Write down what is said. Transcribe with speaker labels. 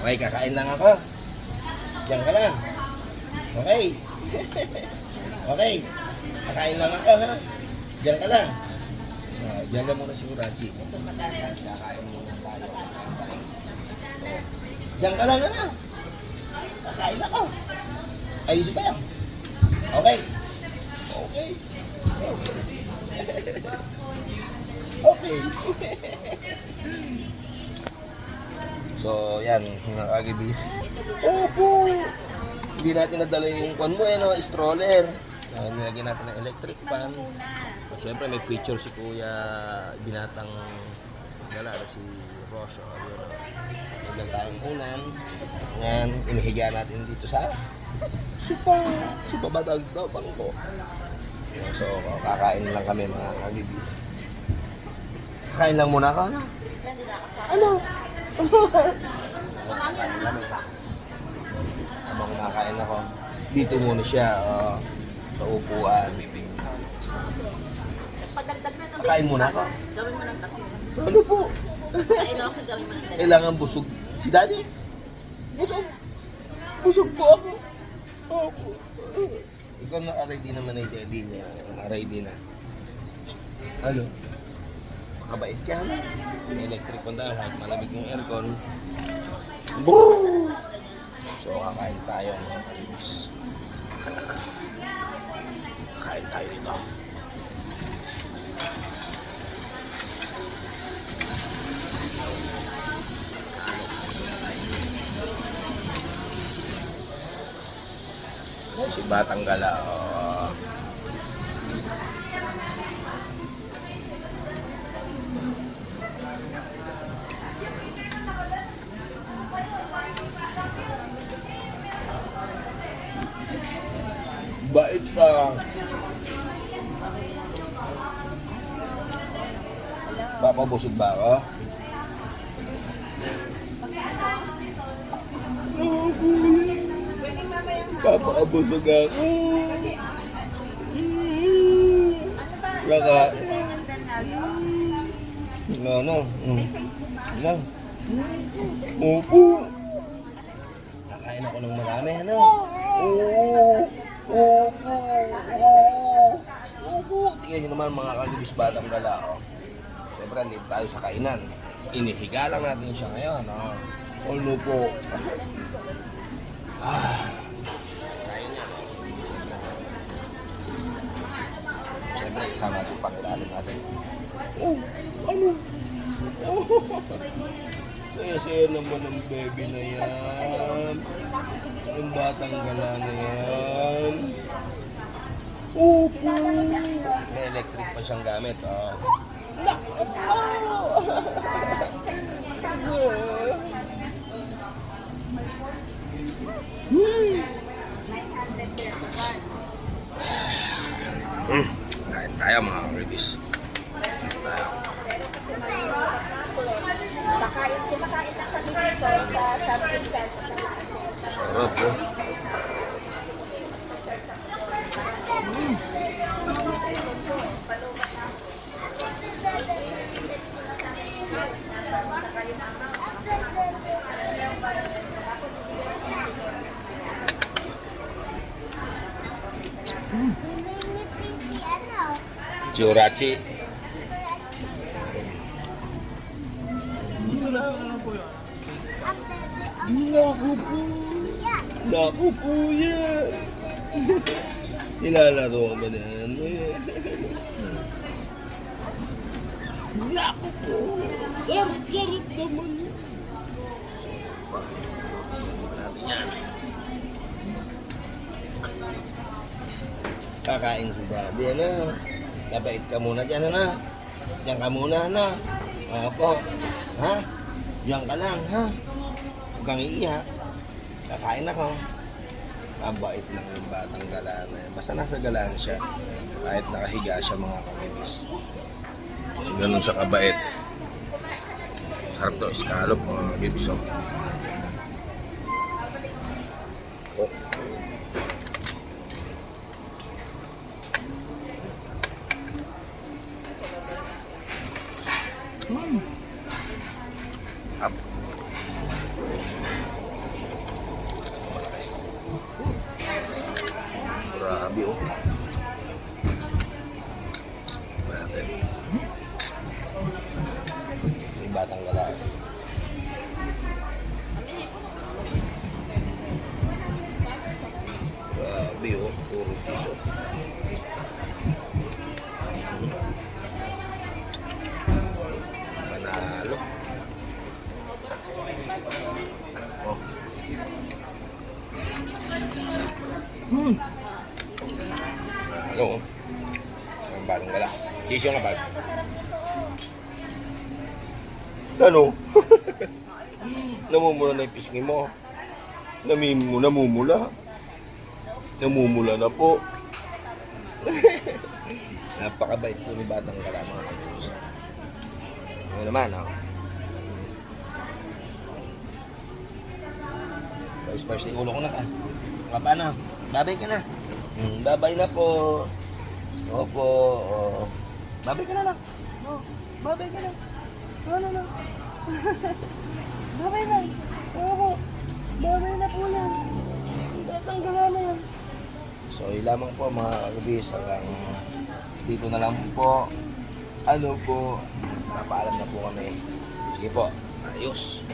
Speaker 1: Okay, kakain lang ako. Diyan ka lang. Okay. Okay. Kakain lang ako, ha? Diyan ka lang. Diyan lang muna si Urachi. Kakain muna tayo. Diyan ka lang na lang. Kakain ako. Ayos ba yan? Okay. Okay. Okay. So, yan, mga kagibis. Opo! Hindi natin nadala yung kwan mo, stroller. Nilagyan natin ng electric fan. So, siyempre, may picture si Kuya Binatang Gala, si Rosso. Naglang tayong unan. Yan, inihiga natin dito sa Batag daw, bangko. So, kakain lang kami, mga kagibis. Kakain lang muna ako, ano? Ano? Habang kumakain ako, dito muna siya sa upuan. Kain muna ako.
Speaker 2: Gawin mo ng takot.
Speaker 1: Ano po?
Speaker 2: Kailangan ko gawin mo ng takot.
Speaker 1: Kailangan busog. Si Daddy? Busog. Busog po ako. Opo. Ikaw na-ready naman ay Daddy niya. Na-ready na. Ano? Makabait ka, ano? May electric pan tayo, kahit malamig yung aircon. Brrrr! So, kakain tayo, mga kalibis. Kain tayo dito. Si Batang Gala, bait ka. Papabusog ba ako? Papabusog ako. Laka. Ano? Ano? Opo. Kakain ako ng marami, ano? Oo. Opo. Opo. Tingnan nyo naman mga kagibis Batang Gala. Siyempre, nandito tayo sa kainan. Inihiga lang natin siya ngayon. Ano po? Kain yan. Siyempre, isama natin pangilalim natin. Ano? Saya-saya naman ang baby na yan. Ang Batang Gala na yan. Opo. May electric pa siyang gamit. Kain tayo mga kagibis.
Speaker 2: Kumakain lang kami dito sa Princess.
Speaker 1: Sarap po. Si Urachi. Naku po yan. Nilalaro ka ba na yan? Naku po. Sarap-sarap naman. Kakain si Daddy, ano? Kabait ka muna dyan, ano? Diyan ka muna, ano? Opo. Ha? Diyan ka lang, ha? Huwag kang iiha. Kakain ako. Ang bait lang yung Batang Gala na yan. Basta nasa galaan siya. Kahit nakahiga siya, mga kagibis. Ganun siya kabait. Sarap to, escallop, mga kagibis. Oh. Up. Natin. Yung batang lalaki. Grabe oh, puro cheese oh. Panalo. Oh. Ano oh? Ang balong gala. Cheese yung abal. Ano? Namumula na yung pisngi mo. Namumula. Namumula na po. Napakabait po ni Batang Gala mga kapatid. Ano naman, ha? Spice yung ulo ko na ka. Kapa na. Babay ka na. Babay na po. Opo. Oh. Babay ka na lang. Oh, babay ka na. No. Babay na. Oo. Babay na po yan. Batang Gala na yan. So, yun lamang po mga kabis. Hanggang dito na lang po. Ano po. Napaalam na po kami. Sige po. Ayos.